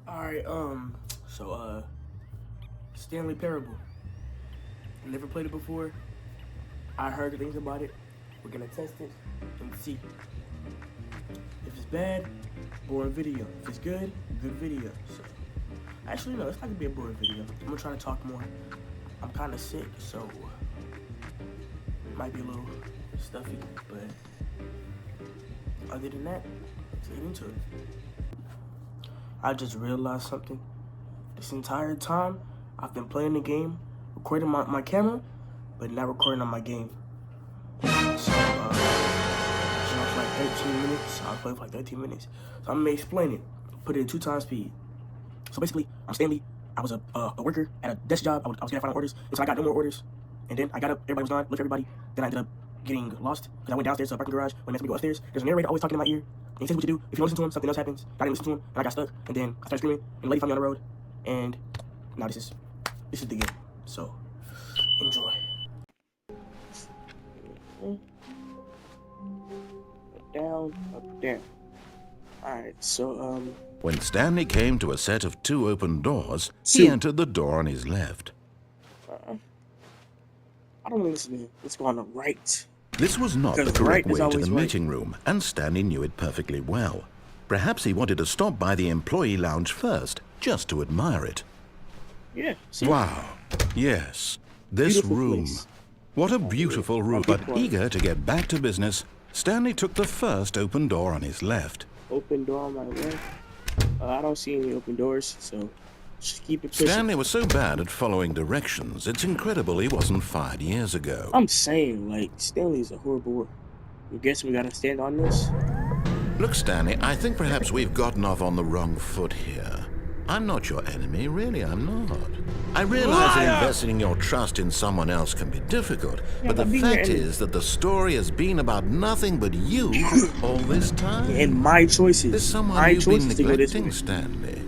Alright, Stanley Parable. I never played it before. I heard things about it. We're gonna test it and see. If it's bad, boring video. If it's good, good video. So, actually, no, it's not gonna be a boring video. I'm gonna try to talk more. I'm kind of sick, so it might be a little stuffy, but other than that, let's get into it. I just realized something. This entire time, I've been playing the game, recording my camera, but not recording on my game. So, for like 13 minutes. I'll play for like 13 minutes. So I'm gonna explain it. Put it in 2x speed. So basically, I'm Stanley. I was a worker at a desk job. I was getting final orders. And so I got no more orders. And then I got up, everybody was gone, looked at everybody. Then I ended up getting lost because I went downstairs to a parking garage. When next we go upstairs, there's a narrator always talking in my ear. And he says what to do. If you don't listen to him, something else happens. I didn't listen to him, and I got stuck. And then I started screaming, and the lady found me on the road. And now this is the game. So enjoy. Up, down, up, down. Alright, so When Stanley came to a set of 2 open doors, he entered the door on his left. I don't listen to it. Let's go on the right. This was not the Because correct right is way to the always right. meeting room, and Stanley knew it perfectly well. Perhaps he wanted to stop by the employee lounge first, just to admire it. Yeah, see? Wow. Yes, this Beautiful room. place. What a beautiful room. I'll be But quiet. eager to get back to business, Stanley took the first open door on his left. Open door on my left. I don't see any open doors, so just keep it pushing. Stanley was so bad at following directions, it's incredible he wasn't fired years ago. I'm saying, like, Stanley's a horrible worker. I guess we gotta stand on this. Look, Stanley, I think perhaps we've gotten off on the wrong foot here. I'm not your enemy, really, I'm not. I realize that investing your trust in someone else can be difficult, but the but being your fact enemy- is that the story has been about nothing but you all this time. And my choices. There's someone my you've been choices to go this neglecting, way. Stanley.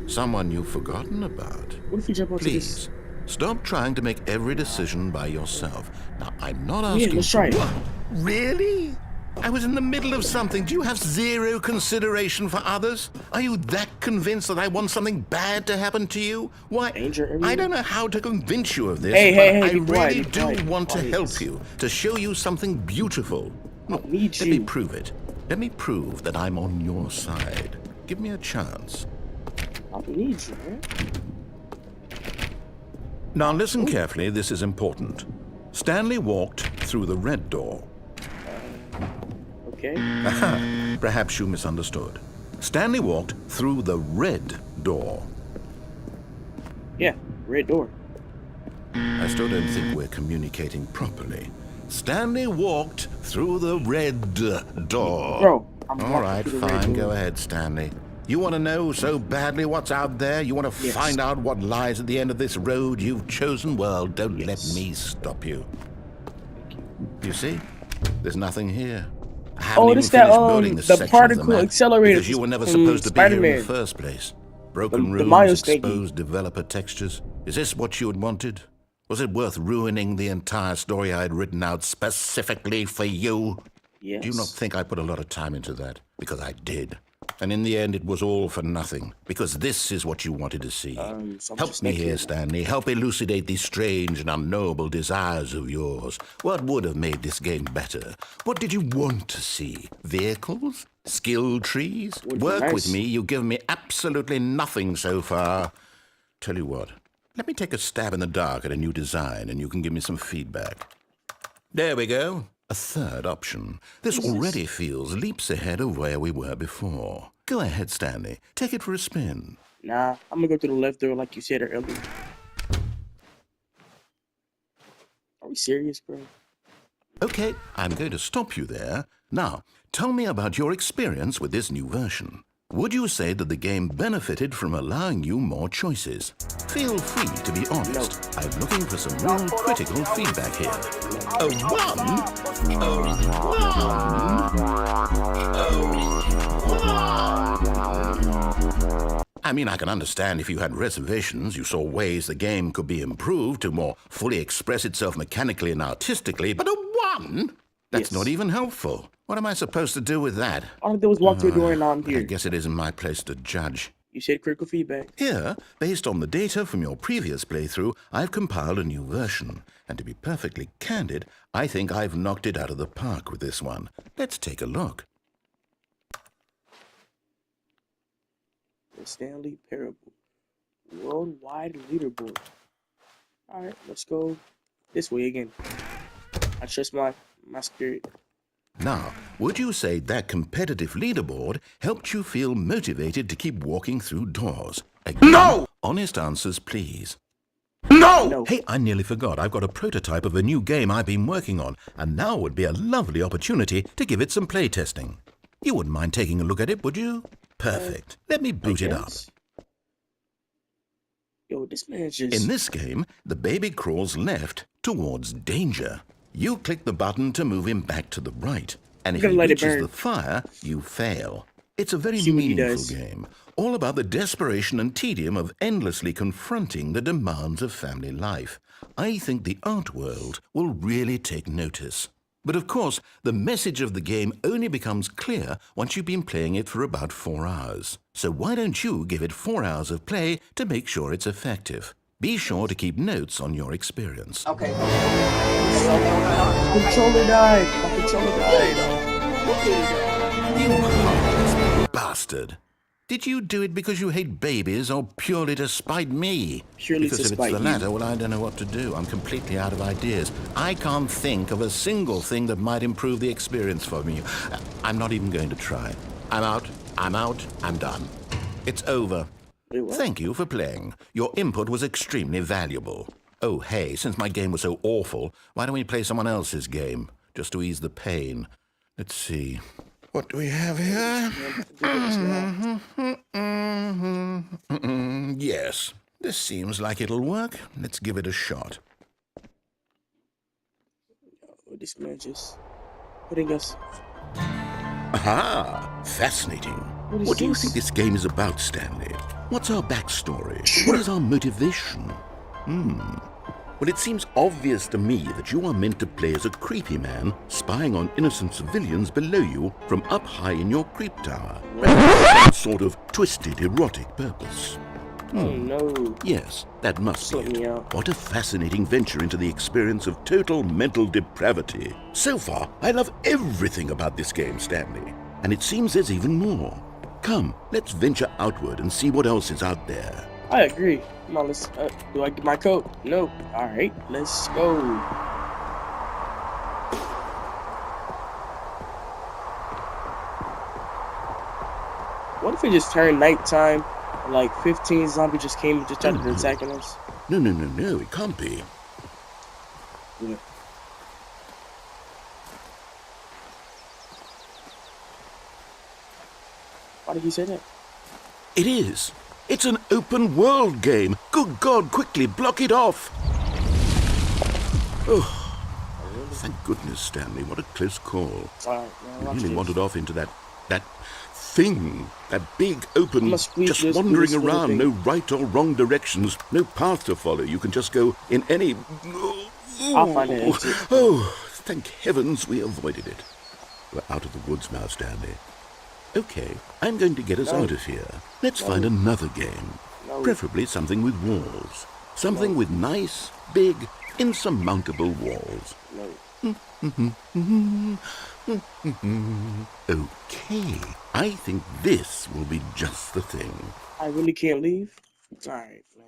Someone you've forgotten about. What if we jump onto Please, this? stop trying to make every decision by yourself. Now, I'm not Yeah, asking... let's try it. What? Really? I was in the middle of something. Do you have zero consideration for others? Are you that convinced that I want something bad to happen to you? Why, Danger everywhere. I don't know how to convince you of this, Hey, but hey, hey, I be quiet, really be do quiet, want to quiet. help you, to show you something beautiful. Look, need let me you. prove it. Let me prove that I'm on your side. Give me a chance. I need you, man. Now listen carefully, this is important. Stanley walked through the red door. Okay. Perhaps you misunderstood. Stanley walked through the red door. Yeah, red door. I still don't think we're communicating properly. Stanley walked through the red door. Bro, I'm All walking right, through the red fine, door. go ahead, Stanley. You want to know so badly what's out there? You want to Yes. find out what lies at the end of this road you've chosen? Well, don't let Yes. me stop you. You see? There's nothing here. I Oh, haven't even this that, finished building this the section of particle map accelerator because you were never from supposed to be here in the Spider-Man. first place. Broken The rooms, Miles thingy. exposed developer textures. Is this what you had wanted? Was it worth ruining the entire story I had written out specifically for you? Yes. Do you not think I put a lot of time into that? Because I did. And in the end, it was all for nothing. Because this is what you wanted to see. So I'm Help just me thinking- here, Stanley. Help elucidate these strange and unknowable desires of yours. What would have made this game better? What did you want to see? Vehicles? Skill trees? Would be Work nice. with me. You've given me absolutely nothing so far. Tell you what. Let me take a stab in the dark at a new design, and you can give me some feedback. There we go. A third option. This already feels leaps ahead of where we were before. Go ahead, Stanley. Take it for a spin. Nah, I'm gonna go through the left door like you said earlier. Are we serious, bro? Okay, I'm going to stop you there. Now, tell me about your experience with this new version. Would you say that the game benefited from allowing you more choices? Feel free to be honest. I'm looking for some real critical feedback here. A 1? A 1? I mean, I can understand if you had reservations, you saw ways the game could be improved to more fully express itself mechanically and artistically, but a 1? That's Yes. not even helpful. What am I supposed to do with that? All I did was walk through a door and now I'm I here. guess it isn't my place to judge. You said critical feedback. Here, based on the data from your previous playthrough, I've compiled a new version. And to be perfectly candid, I think I've knocked it out of the park with this one. Let's take a look. The Stanley Parable. Worldwide leaderboard. Alright, let's go this way again. I trust my spirit. Now, would you say that competitive leaderboard helped you feel motivated to keep walking through doors? Again, no! Honest answers, please. No! Hey, I nearly forgot. I've got a prototype of a new game I've been working on, and now would be a lovely opportunity to give it some play testing. You wouldn't mind taking a look at it, would you? Perfect. Let me boot it up. Yo, this man just... In this game, the baby crawls left towards danger. You click the button to move him back to the right, and if he reaches the fire, you fail. It's a very meaningful game, all about the desperation and tedium of endlessly confronting the demands of family life. I think the art world will really take notice. But of course, the message of the game only becomes clear once you've been playing it for about 4 hours. So why don't you give it 4 hours of play to make sure it's effective? Be sure to keep notes on your experience. Okay. My controller died. My controller died. You heartless bastard. Did you do it because you hate babies or purely to spite me? Purely because to if it's spite the you. latter, well, I don't know what to do. I'm completely out of ideas. I can't think of a single thing that might improve the experience for me. I'm not even going to try. I'm out. I'm done. It's over. Thank you for playing. Your input was extremely valuable. Oh, hey, since my game was so awful, why don't we play someone else's game, just to ease the pain? Let's see. What do we have here? Yes, this seems like it'll work. Let's give it a shot. Oh, this man just putting us... Aha! Fascinating. What do you think this game is about, Stanley? What's our backstory? What is our motivation? Well, it seems obvious to me that you are meant to play as a creepy man spying on innocent civilians below you from up high in your creep tower. Some sort of twisted, erotic purpose. Oh, no. Yes, that must be me it. out. What a fascinating venture into the experience of total mental depravity. So far, I love everything about this game, Stanley. And it seems there's even more. Come, let's venture outward and see what else is out there. I agree. Come on, let's... do I get my coat? Nope. Alright, let's go. What if it just turned nighttime? And like 15 zombies just came and just started attacking us? No, it can't be. Yeah. Why did you say that? It is. It's an open world game. Good God, quickly block it off. Oh, thank goodness, Stanley. What a close call. Alright, I really wandered off into that thing. That big open, just wandering around. No right or wrong directions. No path to follow. You can just go in any... I'll find an exit. Oh, thank heavens we avoided it. We're out of the woods now, Stanley. Okay, I'm going to get us out of here. Let's find another game. Preferably something with walls. Something with nice, big, insurmountable walls. Okay, I think this will be just the thing. I really can't leave? Alright, man.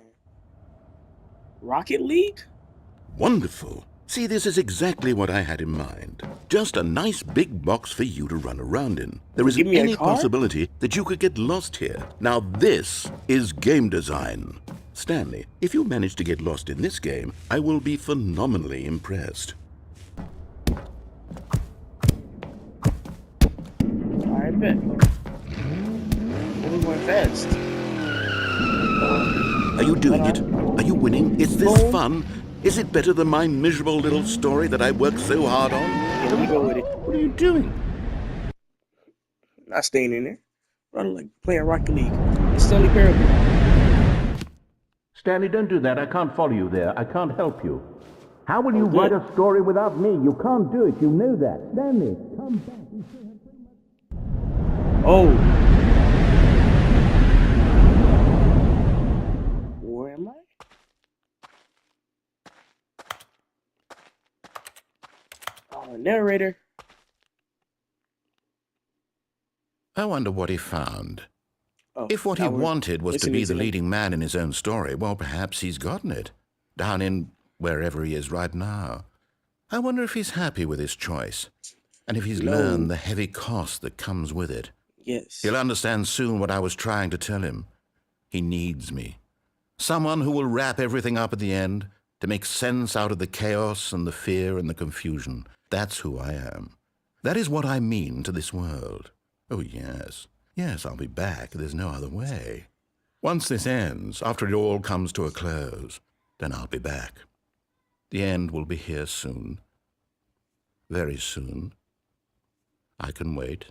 Rocket League? Wonderful. See, this is exactly what I had in mind. Just a nice big box for you to run around in. There isn't any possibility that you could get lost here. Now this is game design. Stanley, if you manage to get lost in this game, I will be phenomenally impressed. I bet. We're going fast. Are you doing it? Are you winning? Is this fun? Is it better than my miserable little story that I worked so hard on? Yeah, let me go with it. What are you doing? Not staying in there. I like playing Rocket League. It's Stanley Parable. Stanley, don't do that. I can't follow you there. I can't help you. How will you write a story without me? You can't do it. You know that. Stanley, come back. Oh. Narrator. I wonder what he found. Oh, If what he now we're wanted was to listening be the him. leading man in his own story, well, perhaps he's gotten it. Down in wherever he is right now. I wonder if he's happy with his choice. And if he's No. learned the heavy cost that comes with it. Yes. He'll understand soon what I was trying to tell him. He needs me. Someone who will wrap everything up at the end, to make sense out of the chaos and the fear and the confusion. That's who I am. That is what I mean to this world. Oh, yes. Yes, I'll be back. There's no other way. Once this ends, after it all comes to a close, then I'll be back. The end will be here soon. Very soon. I can wait.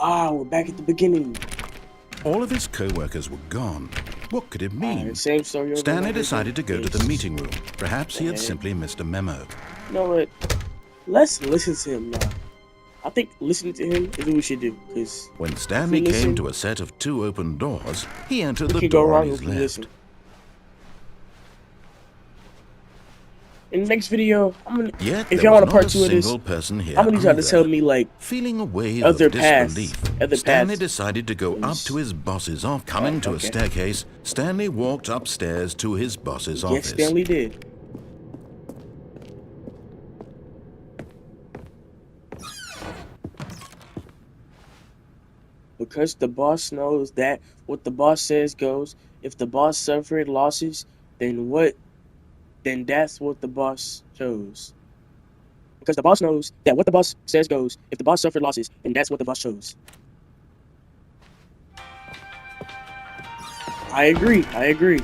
We're back at the beginning. All of his co-workers were gone. What could it mean? Same story over Stanley and over decided to again. go to the meeting room. Perhaps he had Okay. simply missed a memo. You know what? Let's listen to him now. I think listening to him is what we should do. Because When Stanley if we came listen, to a set of 2 open doors, he entered we the could go door on wrong his if we left. listen. In the next video, I'm gonna. Yet If there y'all was want a not part a 2 of this, single person here I'm gonna need y'all to either. tell me like Feeling a wave other of paths, disbelief, other Stanley paths. decided to go up to his boss's office. Coming to a Okay. staircase, Stanley walked upstairs to his boss's yes, office. Stanley did. Because the boss knows that what the boss says goes. If the boss suffered losses, then what? Then that's what the boss chose. Because the boss knows that what the boss says goes. If the boss suffered losses, then that's what the boss chose. I agree. I agree.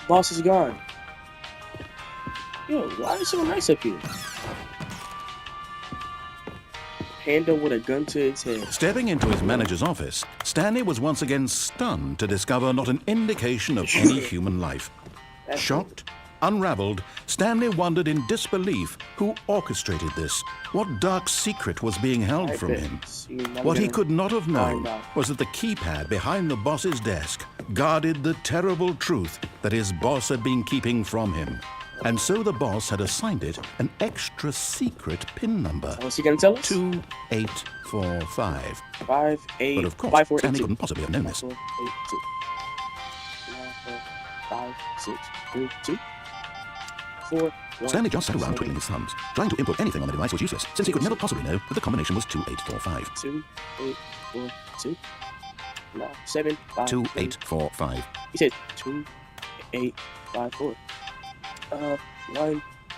Boss is gone. Yo, why is it so nice up here? Panda with a gun to its head. Stepping into his manager's office, Stanley was once again stunned to discover not an indication of any human life. Shocked, unraveled, Stanley wondered in disbelief who orchestrated this. What dark secret was being held from him? What he could not have known was that the keypad behind the boss's desk guarded the terrible truth that his boss had been keeping from him. And so the boss had assigned it an extra secret PIN number. What's he gonna tell us? 2845. 5, 8, But of course, 5, 4, 8, Stanley 2. couldn't possibly have known 5, this. 4, 8, 2. 9, 4, 5, 6, 3, 2. 4, 1. Stanley just sat around twiddling his thumbs. Trying to input anything on the device was useless, since he could never possibly know that the combination was 2845. 2, 8, 4, 2. 9, 7, 5. 2845. He said 2, 8, 5, 4. 1,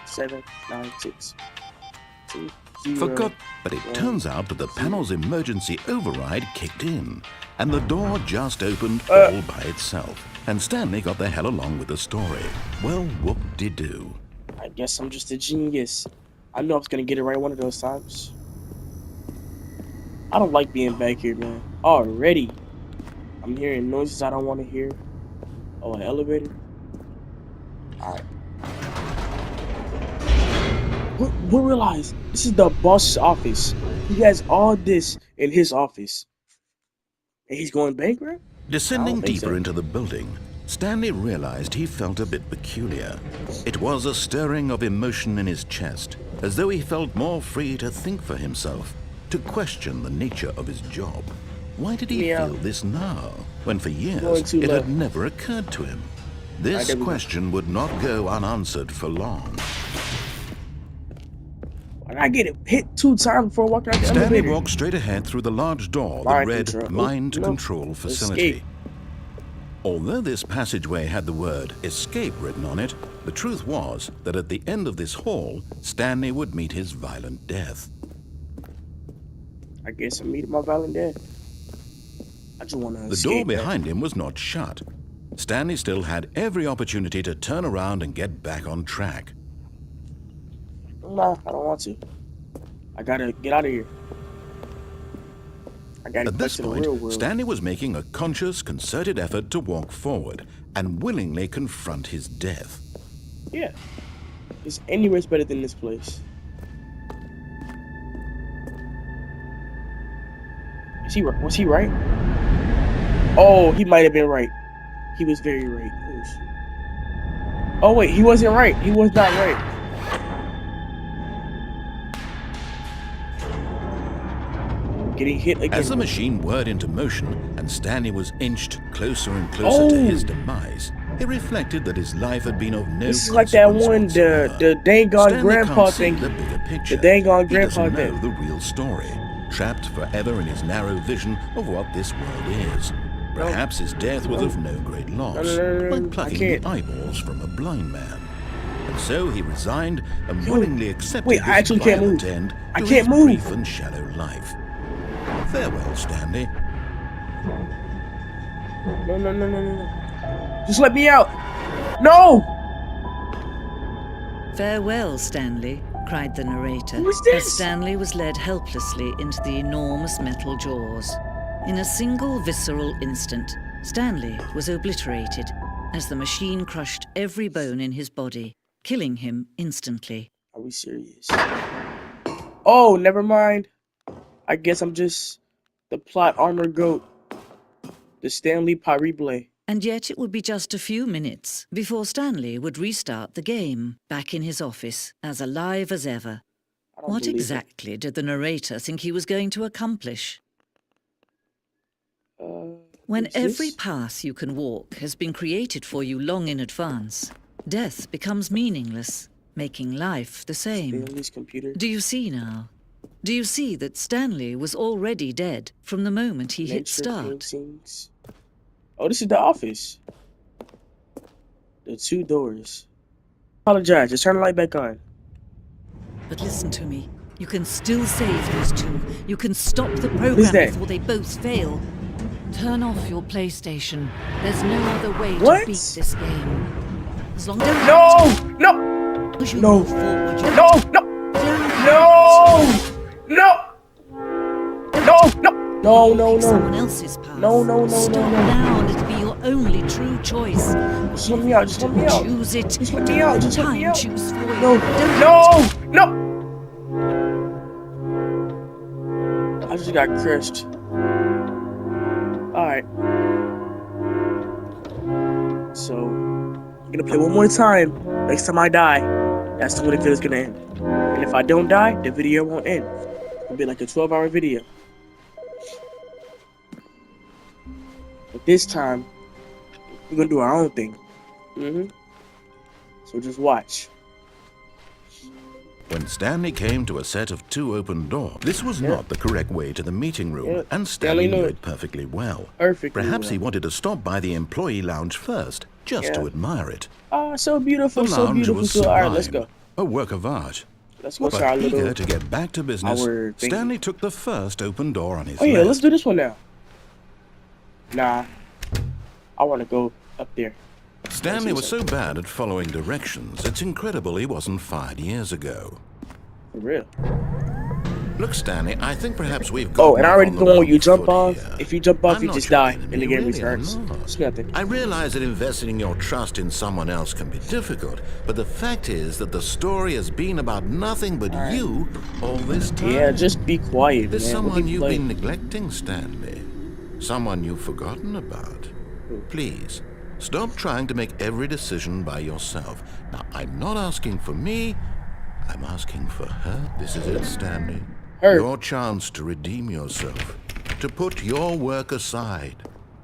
7, 9, 6. 2, 0. Forgot, but it turns out that the panel's emergency override kicked in, and the door just opened all by itself. And Stanley got the hell along with the story. Well, whoop-de-doo. I guess I'm just a genius. I know I was gonna get it right one of those times. I don't like being back here, man. Already. I'm hearing noises I don't want to hear. Oh, an elevator? Alright. We realize this is the boss's office. He has all this in his office. And he's going bankrupt? Descending I don't think deeper so. into the building, Stanley realized he felt a bit peculiar. It was a stirring of emotion in his chest, as though he felt more free to think for himself, to question the nature of his job. Why did he Yeah. feel this now, when for Going years too it low. had never occurred to him? This there we go. question would not go unanswered for long. I get it hit 2 times before walking out the Stanley elevator. walked straight ahead through the large door that Mind read control. Mind No. Control Facility. Escape. Although this passageway had the word escape written on it, the truth was that at the end of this hall, Stanley would meet his violent death. I guess I'm meeting my violent death. I just want to The escape. door behind him was not shut. Stanley still had every opportunity to turn around and get back on track. Nah, I don't want to. I gotta get out of here. I gotta At get back this to the real point, world. Stanley was making a conscious, concerted effort to walk forward and willingly confront his death. Yeah. It's anywhere's better than this place. Was he right? Oh, he might have been right. He was very right. Oh wait, he wasn't right. He was not right. getting hit again. As the machine whirred into motion and Stanley was inched closer and closer to his demise, he reflected that his life had been of no This is like that one, whatsoever. the dang on Stanley grandpa can't see thing. the bigger picture. The dang on He grandpa doesn't know thing. the real story, trapped forever in his narrow vision of what this world is. Perhaps his death was of no great loss, like plucking the eyeballs from a blind man. And so he resigned and willingly accepted wait, I this actually can't violent move. end I to can't his move. brief and shallow life. Farewell, Stanley. No. Just let me out. No! Farewell, Stanley, cried the narrator, Who is as this? Stanley was led helplessly into the enormous metal jaws. In a single visceral instant, Stanley was obliterated as the machine crushed every bone in his body, killing him instantly. Are we serious? Oh, never mind. I guess I'm just the plot armor goat. The Stanley Parible. And yet it would be just a few minutes before Stanley would restart the game, back in his office, as alive as ever. I don't What believe it. exactly did the narrator think he was going to accomplish? When Who's every this? path you can walk has been created for you long in advance, death becomes meaningless, making life the same. Stanley's computer. Do you see now? Do you see that Stanley was already dead from the moment he hit Nature start? paintings. Oh, this is the office. The two doors. Apologize. Just turn the light back on. But listen to me. You can still save those two. You can stop the Who's program that? before they both fail. Turn off your PlayStation. There's no other way What? to beat this game. As long as No! you No! move forward, you No! No! No! No! someone else's path. No. Stop now, and it'll be your only true choice. Just let me out. Just let me out. Choose it. Just let me Don't out. let Just let me time out. choose for you. No! I just got crushed. Alright. So, I'm gonna play one more time. Next time I die, that's when the video's gonna end. And if I don't die, the video won't end. It'll be like a 12-hour video. But this time, we're gonna do our own thing. So just watch. When Stanley came to a set of two open doors, this was not the correct way to the meeting room, and Stanley knew it perfectly well. Perhaps he wanted to stop by the employee lounge first, just to admire it. Oh, so beautiful, The so lounge beautiful. was So, sublime, alright, let's go. a work of art. Let's go to But our eager little... to get back to business, our thing. Stanley took the first open door on his Oh yeah, left. let's do this one now. Nah. I want to go up there. Stanley was so bad at following directions, it's incredible he wasn't fired years ago. For real. Look, Stanley, I think perhaps we've got. Oh, and I already off the on one where you wrong jump foot off. here. If you jump off, I'm you not just your die, enemy, and the game really, I'm restarts. not. It's nothing. I realize that investing your trust in someone else can be difficult, but the fact is that the story has been about nothing but you all this time. Yeah, just be quiet, There's man. What someone do you you've play? been neglecting, Stanley. Someone you've forgotten about. Please, stop trying to make every decision by yourself. Now, I'm not asking for me, I'm asking for her. This is it, Stanley. Her. Your chance to redeem yourself, to put your work aside,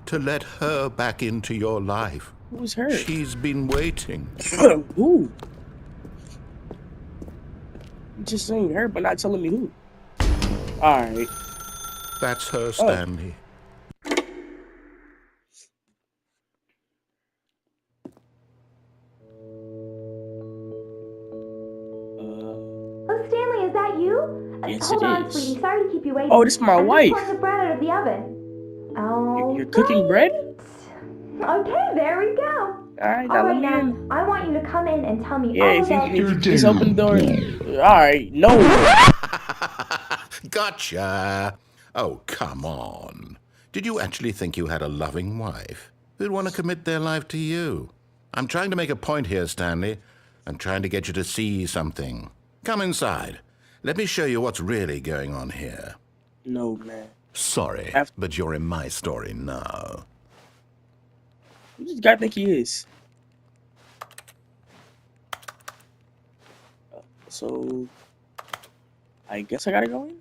to let her back into your life. Who's her? She's been waiting. Who? You just saying her, but not telling me who. Alright. That's her, Stanley. Oh, Stanley, is that you? Yes, Hold it on, is. sweetie. Sorry to keep you waiting. Oh, this is my I'm wife. just pulling the bread out of the oven. Oh, You're cooking bread? Okay, there we go. Alright, now All let right, me now, in. I want you to come in and tell me Yeah, all if about you just open the door. Alright, no. Gotcha. Oh, come on. Did you actually think you had a loving wife who'd want to commit their life to you? I'm trying to make a point here, Stanley. I'm trying to get you to see something. Come inside. Let me show you what's really going on here. No, man. Sorry, but you're in my story now. Who this guy think he is? So, I guess I gotta go in?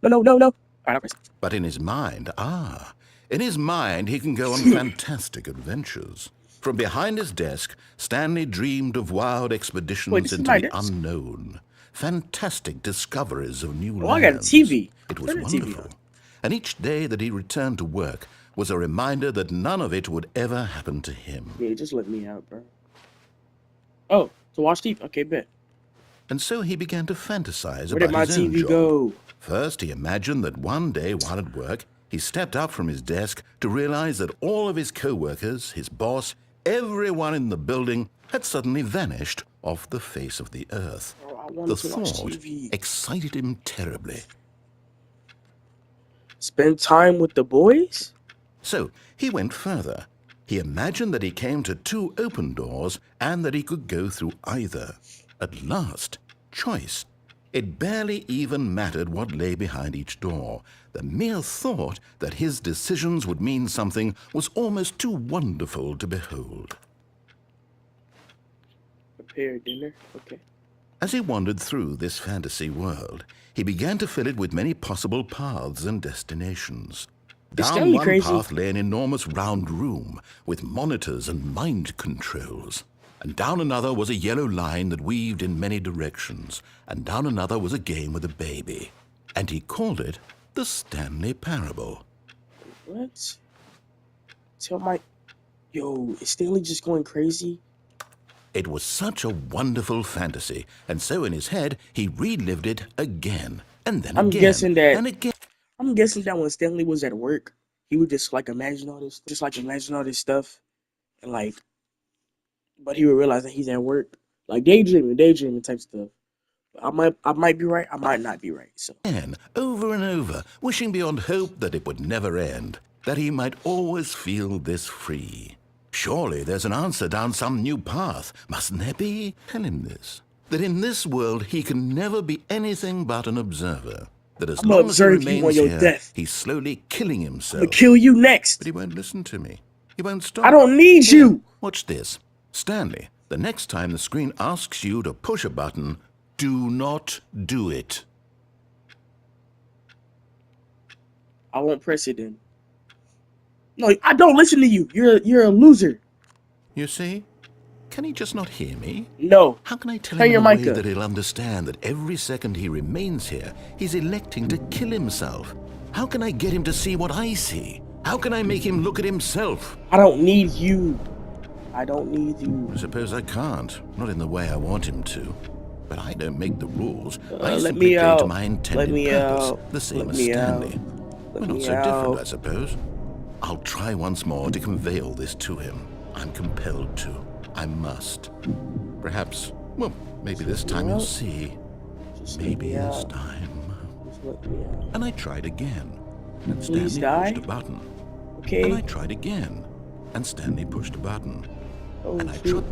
All right, I'll press it. But in his mind, he can go on fantastic adventures. From behind his desk, Stanley dreamed of wild expeditions Wait, this is into my the desk? unknown, fantastic discoveries of new Oh, I got a lands. TV. It was Turn the TV wonderful. on. And each day that he returned to work was a reminder that none of it would ever happen to him. Yeah, just let me out, bro. Oh, to watch TV? Okay, bet. And so he began to fantasize Where did about my his own TV job. go? First, he imagined that one day while at work, he stepped up from his desk to realize that all of his co-workers, his boss, everyone in the building had suddenly vanished off the face of the earth. Oh, I The wanted to watch thought TV. excited him terribly. Spend time with the boys? So he went further. He imagined that he came to 2 open doors and that he could go through either. At last, choice. It barely even mattered what lay behind each door. The mere thought that his decisions would mean something was almost too wonderful to behold. Prepare dinner? Okay. As he wandered through this fantasy world, he began to fill it with many possible paths and destinations. Is Down Stanley one crazy? path lay an enormous round room with monitors and mind controls. And down another was a yellow line that weaved in many directions. And down another was a game with a baby. And he called it the Stanley Parable. What? Tell my... Yo, is Stanley just going crazy? It was such a wonderful fantasy, and so in his head, he relived it again, and then I'm again, guessing that- and again. I'm guessing that when Stanley was at work, he would just like imagine all this stuff, and like, but he would realize that he's at work, like daydreaming type stuff. I might be right, I might not be right. So Again, over and over, wishing beyond hope that it would never end, that he might always feel this free. Surely there's an answer down some new path, mustn't there be? Tell him this, that in this world he can never be anything but an observer. That as I'm gonna long as he observe you on remains your here, death. he's slowly killing himself. I'm gonna kill you next. But he won't listen to me. He won't stop. I don't need Here, you. Watch this. Stanley, the next time the screen asks you to push a button, do not do it. I won't press it then. No, I don't listen to you. You're a loser. You see? Can he just not hear me? No. How can I tell Turn him your in a mic way up. that he'll understand that every second he remains here, he's electing to kill himself? How can I get him to see what I see? How can I make him look at himself? I don't need you. I don't need you. I suppose I can't. Not in the way I want him to. But I don't make the rules. I let simply me play out. to my intended Let me purpose. out. The same Let as me Stanley. out. We're Let not me so different, out. I suppose. I'll try once more to convey all this to him. I'm compelled to. I must. Perhaps, well, maybe this time you'll see. Just let Maybe me this out. time. Just let me out. And I tried again. And Please Stanley die. pushed a button. Okay. And I tried again. And Stanley pushed a button. Oh, And I shoot. tried.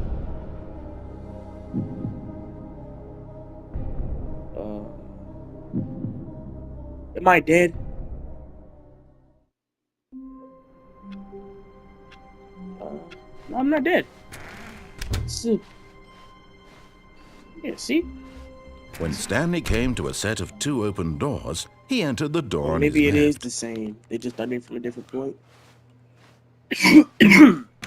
Am I dead? No, I'm not dead. Yeah, see? When Stanley came to a set of 2 open doors, he entered the door on Maybe his it is left. the same. They just started from a different point.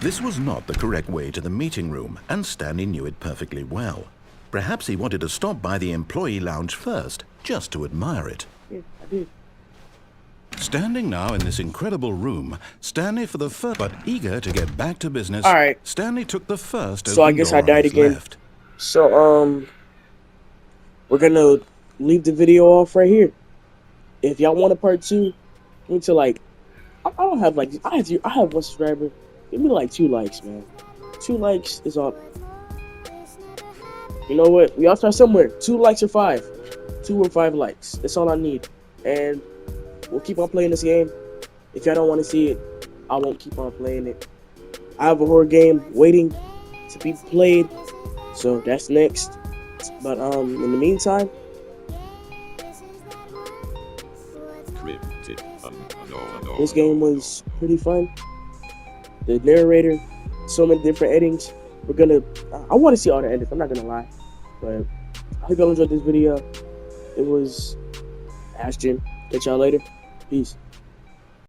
This was not the correct way to the meeting room, and Stanley knew it perfectly well. Perhaps he wanted to stop by the employee lounge first, just to admire it. Yeah, I did. Standing now in this incredible room, Stanley for the first, but eager to get back to business, All right. Stanley took the first So I open guess door I on died his again. left. So, we're gonna leave the video off right here. If y'all want a part 2, we need to like, I don't have like, I have 1 subscriber. Give me like 2 likes, man. 2 likes is all. You know what? We all start somewhere. 2 likes or 5. 2 or 5 likes. That's all I need. And we'll keep on playing this game. If y'all don't want to see it, I won't keep on playing it. I have a horror game waiting to be played. So that's next. But in the meantime, this game was pretty fun. The narrator, so many different endings. I want to see all the endings, I'm not gonna lie. But I hope y'all enjoyed this video. It was Ashton. Catch y'all later. Peace.